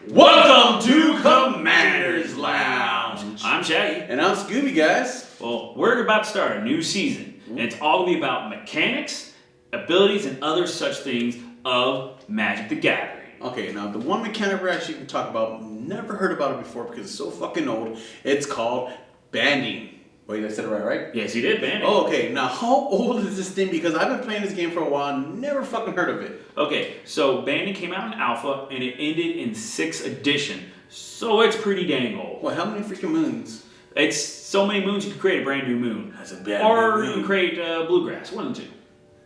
Welcome to Commander's Lounge. I'm Shaggy. And I'm Scooby, guys. Well, we're about to start a new season, and it's all going to be about mechanics, abilities, and other such things of Magic the Gathering. Okay, now the one mechanic we're actually going to talk about, never heard about it before because it's so fucking old. It's called banding. Wait, I said it right? Yes, you did, banding. Oh, okay. Now, how old is this thing? Because I've been playing this game for a while and never fucking heard of it. Okay, so banding came out in Alpha, and it ended in 6th edition. So it's pretty dang old. Well, how many freaking moons? It's so many moons you could create a brand new moon. That's a bad Or moon. you can create bluegrass, one of the two.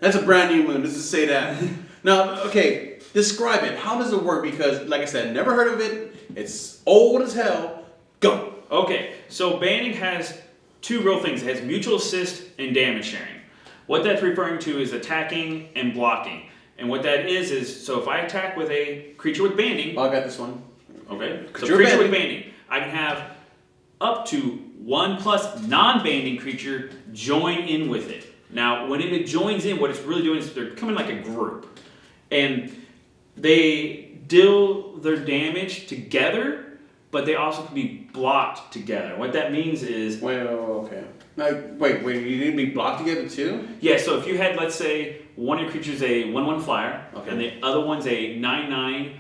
That's a brand new moon. Let's just say that. Now, okay, describe it. How does it work? Because, like I said, never heard of it. It's old as hell. Go. Okay, so banding has two real things. It has mutual assist and damage sharing. What that's referring to is attacking and blocking. And what that is so if I attack with a creature with banding... Oh, I got this one. Okay, so creature with banding, I can have up to 1+ non-banding creature join in with it. Now, when it joins in, what it's really doing is they're becoming like a group. And they deal their damage together, but they also can be blocked together. What that means is... Wait, okay. Wait, you need to be blocked together too? Yeah, so if you had, let's say, one of your creatures a 1/1 flyer, okay, and the other one's a 9/9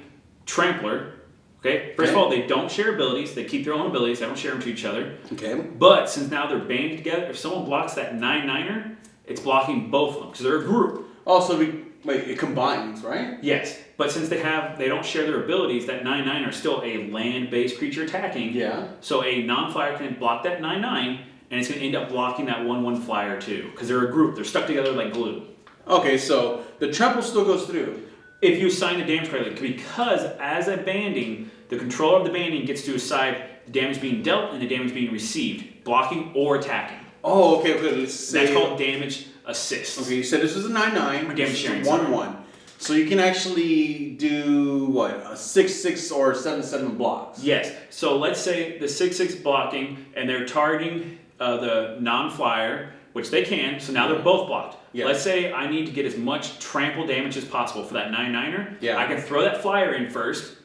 trampler, okay? First of all, they don't share abilities. They keep their own abilities. They don't share them to each other. Okay. But since now they're banded together, if someone blocks that 9/9er, it's blocking both of them, because they're a group. Also, it combines, right? Yes, but since they don't share their abilities, that 9/9 are still a land-based creature attacking. Yeah. So a non-flyer can block that 9/9, and it's going to end up blocking that 1/1 flyer too, because they're a group. They're stuck together like glue. Okay, so the trample still goes through. If you assign the damage correctly, because as a banding, the controller of the banding gets to decide the damage being dealt and the damage being received, blocking or attacking. Oh, okay. Let's say that's called damage assist. Okay, you said this was a 9/9. Or damage sharing. 1/1. So you can actually do what, a 6/6 or 7/7 blocks. Yes. So let's say the 6/6 blocking, and they're targeting the non-flyer, which they can. So now they're both blocked. Yeah. Let's say I need to get as much trample damage as possible for that 9/9er. Yeah. I can throw that flyer in first,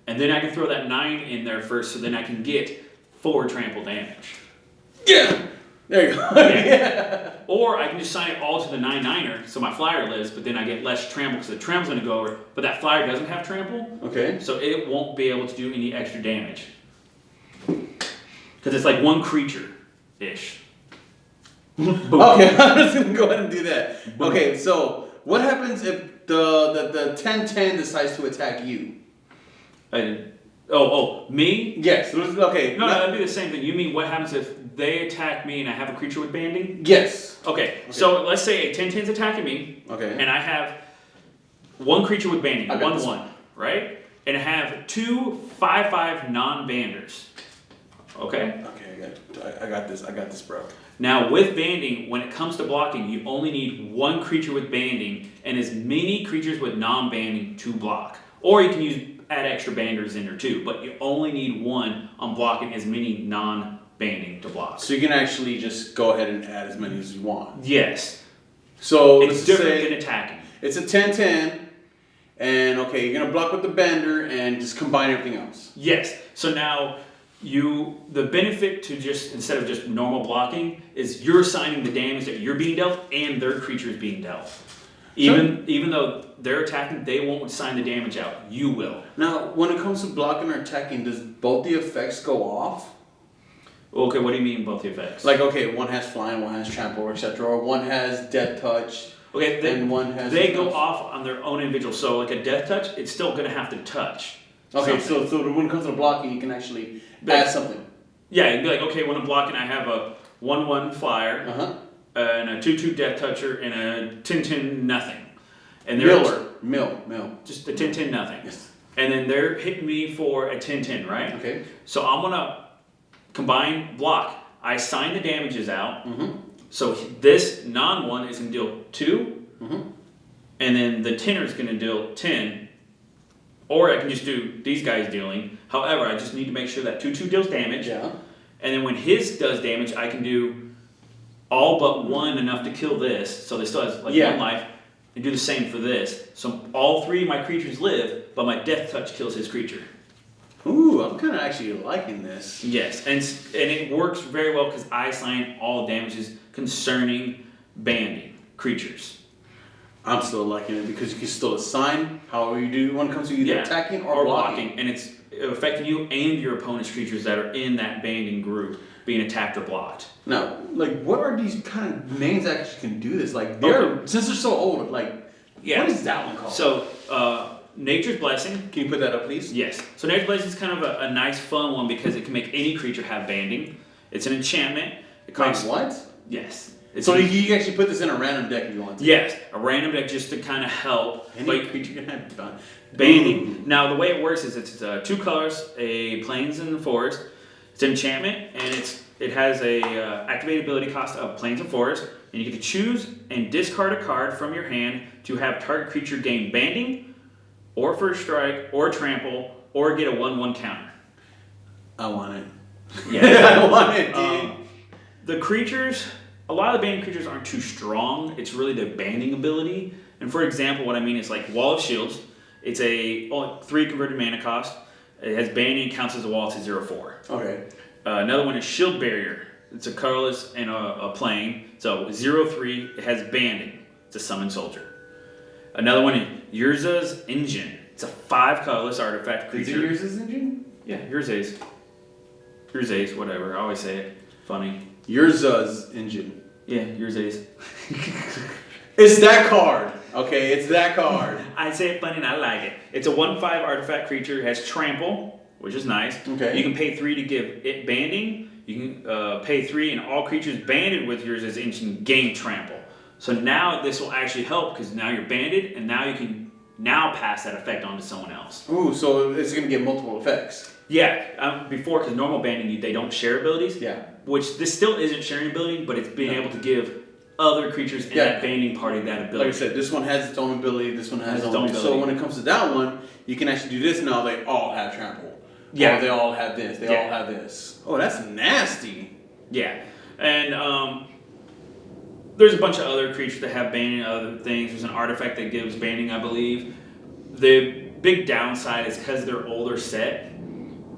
and then I can throw that 9 in there first, so then I can get 4 trample damage. Yeah. There you go. Yeah. Or I can just assign it all to the 9/9er, so my flyer lives, but then I get less trample, because the trample's going to go over, but that flyer doesn't have trample. Okay. So it won't be able to do any extra damage. Because it's like one creature-ish. Okay, I'm just going to go ahead and do that. Boom. Okay, so what happens if the 10/10 decides to attack you? Me? Yes. Okay. No, that'd be the same thing. You mean what happens if they attack me and I have a creature with banding? Yes. Okay, so let's say a 10/10's attacking me. Okay. And I have one creature with banding, 1/1, right? And I have 2 5/5 non-banders. Okay? Okay, I got this, bro. Now, with banding, when it comes to blocking, you only need one creature with banding and as many creatures with non-banding to block. Or you can add extra banders in there too, but you only need one on blocking as many non-banding to block. So you can actually just go ahead and add as many as you want. Yes. So it's different than attacking. It's a 10/10, and okay, you're gonna block with the bender and just combine everything else. Yes. So now the benefit to instead of just normal blocking is you're assigning the damage that you're being dealt and their creature is being dealt. Even though they're attacking, they won't assign the damage out. You will. Now, when it comes to blocking or attacking, does both the effects go off? Okay, what do you mean both the effects? Like, okay, one has flying, one has trample, etc., or one has death touch. Okay, and one has. They go off on their own individual. So, like a death touch, it's still going to have to touch. Okay, so when it comes to blocking, you can actually add something. Yeah, you'd be like, okay, when I'm blocking, I have a 1/1 flyer, and a 2/2 death toucher, and a 10/10 nothing. And they're mill. Just a 10/10 nothing. Yes. And then they're hitting me for a 10/10, right? Okay. So I'm gonna combine block. I assign the damages out. Mm-hmm. So this non-1 is gonna deal 2, mm-hmm, and then the 10er is gonna deal 10. Or I can just do these guys dealing. However, I just need to make sure that 2/2 deals damage. Yeah. And then when his does damage, I can do all but 1 enough to kill this. So this still has like 1 life. And do the same for this. So all 3 of my creatures live, but my death touch kills his creature. Ooh, I'm kind of actually liking this. Yes, and it works very well because I assign all damages concerning banding creatures. I'm still liking it because you can still assign however you do when it comes to either attacking or blocking. And it's affecting you and your opponent's creatures that are in that banding group being attacked or blocked. Now, like, what are these kind of names that actually can do this? Like, since they're so old, like, what is that one called? So, Nature's Blessing. Can you put that up, please? Yes. So Nature's Blessing is kind of a nice, fun one because it can make any creature have banding. It's an enchantment. It costs what? Yes. So you can actually put this in a random deck if you want to. Yes, a random deck just to kind of help. Any creature can have banding. Now the way it works is it's 2 colors, a plains and the forest. It's an enchantment, and it has a activated ability cost of plains and forest, and you get to choose and discard a card from your hand to have target creature gain banding, or first strike, or trample, or get a 1/1 counter. I want it. Yeah, I want it, dude. The creatures. A lot of the banding creatures aren't too strong. It's really their banding ability. And for example, what I mean is like Wall of Shields. It's a 3 converted mana cost. It has banding, counts as a wall. It's a 0/4. Okay. Another one is Shield Barrier. It's a colorless and a plane. So 0/3. It has banding. It's a summon soldier. Another one is Yurza's Engine. It's a 5 colorless artifact creature. Is it Yurza's Engine? Yeah, Yurza's. Yurza's, whatever. I always say it. Funny. Yurza's Engine. Yeah, Yurza's. It's that card. Okay, it's that card. I say it funny and I like it. It's a 1/5 artifact creature. It has trample, which is nice. Okay. You can pay 3 to give it banding. You can pay 3 and all creatures banded with yours as engine gain trample. So now this will actually help because now you're banded and now you can pass that effect on to someone else. Ooh, so it's going to get multiple effects. Yeah, before, because normal banding, they don't share abilities. Yeah. Which this still isn't sharing ability, but it's being able to give other creatures in that banding party that ability. Like I said, this one has its own ability, this one has its own ability. So when it comes to that one, you can actually do this now. They all have trample. Yeah. Or they all have this. They all have this. Oh, that's nasty. Yeah. And there's a bunch of other creatures that have banding and other things. There's an artifact that gives banding, I believe. The big downside is because they're older set,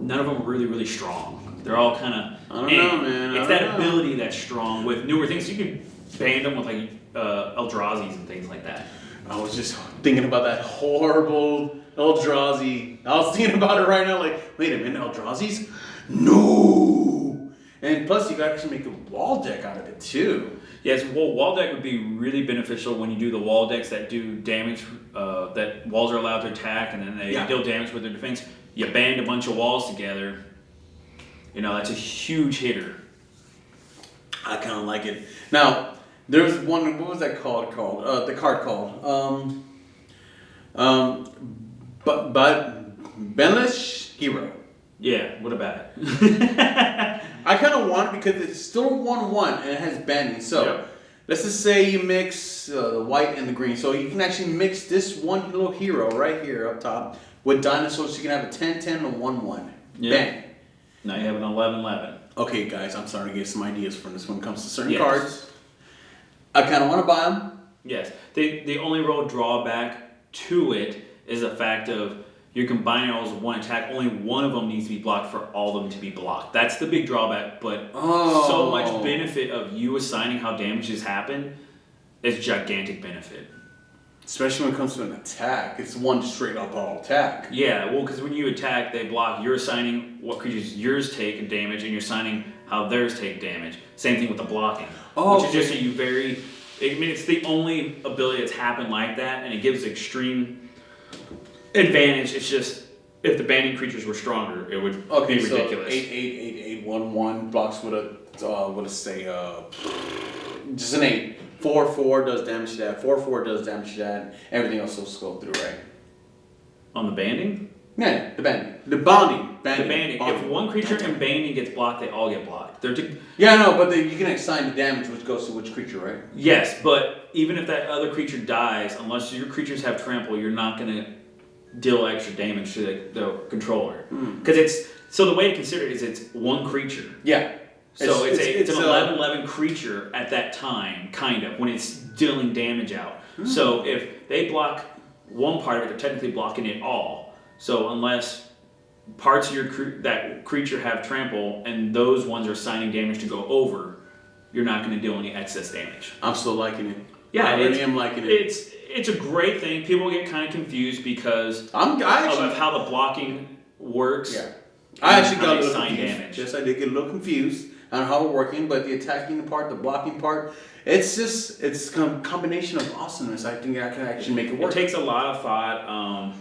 none of them are really, really strong. They're all kind of. I don't know, man. It's that ability that's strong with newer things. You can band them with like Eldrazi's and things like that. I was just thinking about that horrible Eldrazi. I was thinking about it right now. Like, wait a minute, Eldrazi's? No. And plus, you can actually make a wall deck out of it too. Yes, well, wall deck would be really beneficial when you do the wall decks that do damage. That walls are allowed to attack, and then they deal damage with their defense. You band a bunch of walls together. You know, that's a huge hitter. I kind of like it. Now, there's one. What was that called? The card called. But Benish Hero. Yeah. What about it? I kind of want it because it's still 1/1 and it has banding. So let's just say you mix the white and the green. So you can actually mix this one little hero right here up top with dinosaurs. So you can have a 10/10 and a 1/1. Yeah. Bang. Now you have an 11/11. Okay, guys, I'm starting to get some ideas from this when it comes to certain cards. I kind of want to buy them. Yes. The only real drawback to it is the fact of you're combining all as one attack. Only one of them needs to be blocked for all of them to be blocked. That's the big drawback. But so much benefit of you assigning how damages happen is gigantic benefit. Especially when it comes to an attack. It's one straight up all attack. Yeah, well, because when you attack, they block. You're assigning what creatures yours take in damage, and you're assigning how theirs take damage. Same thing with the blocking. Which is just it's the only ability that's happened like that, and it gives extreme advantage. It's just, if the banding creatures were stronger, it would be ridiculous. 8/8/8/8/1/1 blocks with just an 8. 4/4 does damage to that. 4/4 does damage to that. Everything else will go through, right? On the banding? Yeah, the banding. The bonding. Banding. If one creature in banding gets blocked, they all get blocked. Yeah, no, but you can assign the damage which goes to which creature, right? Yes, but even if that other creature dies, unless your creatures have trample, you're not going to deal extra damage to the controller. Because so the way to consider it is it's one creature. Yeah. So it's an 11/11 creature at that time, kind of, when it's dealing damage out. So if they block one part of it, they're technically blocking it all. So unless parts of your that creature have trample, and those ones are assigning damage to go over, you're not going to deal any excess damage. I'm still liking it. Yeah, I really am liking it. It's a great thing. People get kind of confused because of how the blocking works. Yeah, I actually got a little confused. Damage. Yes, I did get a little confused on how we're working, but the attacking part, the blocking part, it's a combination of awesomeness. I think I can actually make it work. It takes a lot of thought.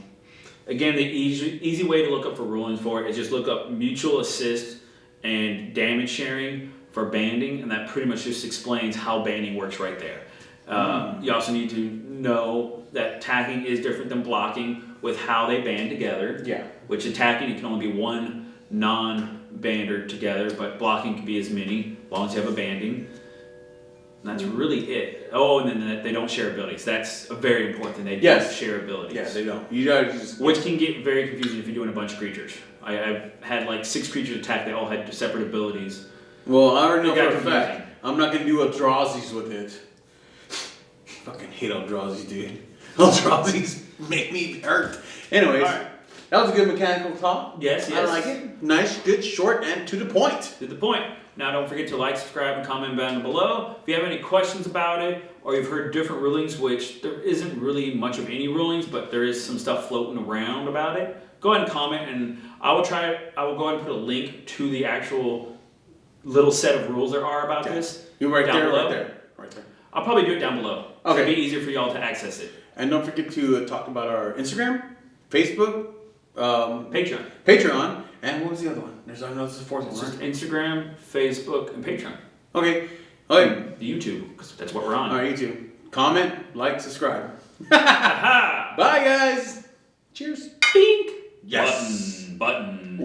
Again, the easy way to look up for rulings for it is just look up mutual assist and damage sharing for banding, and that pretty much just explains how banding works right there. You also need to know that attacking is different than blocking with how they band together. Yeah. Which attacking, it can only be one non-bander together, but blocking can be as many, as long as you have a banding. And that's really it. Oh, and then they don't share abilities. That's a very important thing. They don't share abilities. Yeah, they don't. You gotta just... Which can get very confusing if you're doing a bunch of creatures. I've had like 6 creatures attack. They all had separate abilities. Well, I already know for a fact. I'm not gonna do Eldrazi's with it. Fucking hate Eldrazi's, dude. Eldrazi's make me hurt. Anyways, that was a good mechanical talk. Yes. I like it. Nice, good, short, and to the point. To the point. Now, don't forget to like, subscribe, and comment down below. If you have any questions about it, or you've heard different rulings, which there isn't really much of any rulings, but there is some stuff floating around about it, go ahead and comment, and I will go ahead and put a link to the actual little set of rules there are about this. You're right down there, below. right there. I'll probably do it down below. Okay. It'll be easier for y'all to access it. And don't forget to talk about our Instagram, Facebook, Patreon, and what was the other one? There's the fourth one, Just Instagram, Facebook, and Patreon. Okay. The YouTube, because that's what we're on. All right, YouTube. Comment, like, subscribe. Bye, guys. Cheers. Bink. Yes. Button.